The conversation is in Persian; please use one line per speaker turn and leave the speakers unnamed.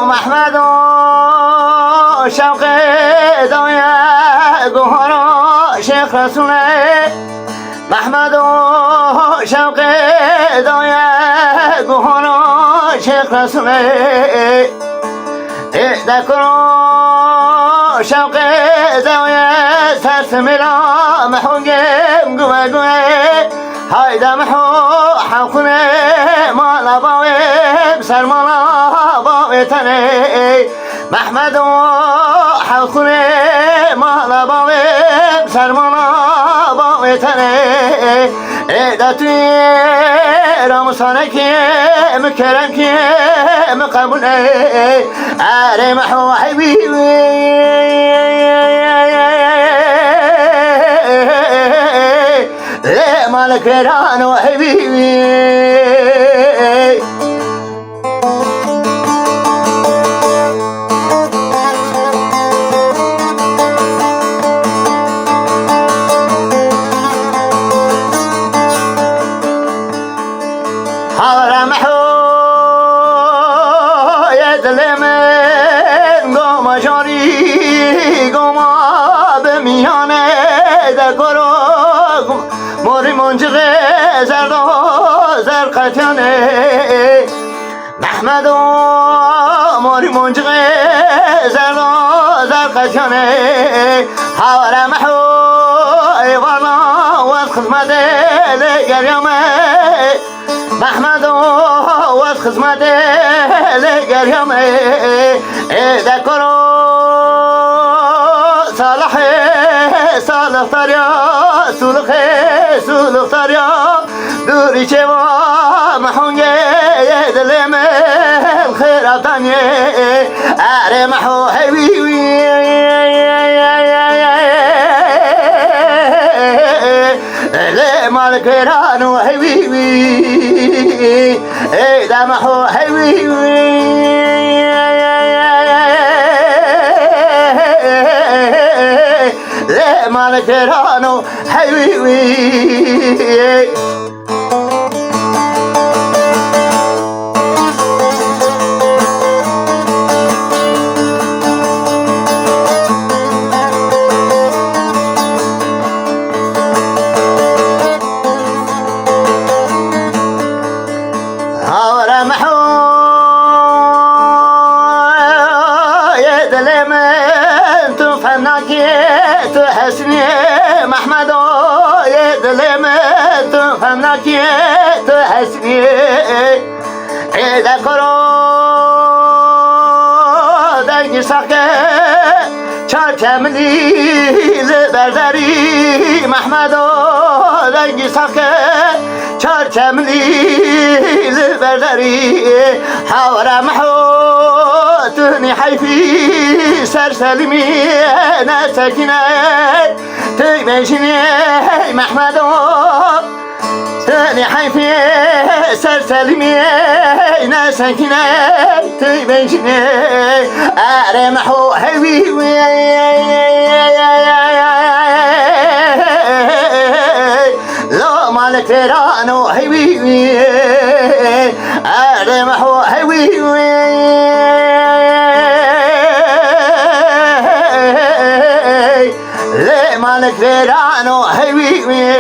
محمد شوق دایا گوهر شیخ رسول محمد شوق دایا گوهر شیخ رسول ذكروا شوق دایا سرسملا محوجم قوى قوى هايدا محو حوخنا مالا باوي بسر مالا باوي تني محمد حوخنا مالا باوي بسر مالا باوي تني داتوي رامسانك مكرمك مقبول اري محو حبيبي مالك ران وحبيبي حاضر محو يدلمن قوم جاري قوم بميانه ذكروا موري منجغ زرد زرقتيانه محمد موري منجغ زرد زرقتيانه حاور محو ايوانا وخدمت لقريامه محمد وخدمت لقريامه ذكروا صالح صالح طريا سلخ سلخ طريا دوري شوا محونجي يدلم الخير أبطاني أعري محو حبيبي لي مالك رانو حبيبي إذا محو حبيبي مالك رانو حبيبي هورا محو يدلمن تفناكي تحسني محمد يدلمن تفناكي تحسني إذا كرو دنگی ساقه چارچملی زبرداری محمد دنگی ساقه چارچملی زبرداری حاورا محوتني حيفي سرسلمي نسكني تبشني محمد تاني حيفي سرسلمي نسكني تبشني أري محو حبيبي لو مالك رانو حبيبي أري محو حبيبي لي مالك رانو حبيبي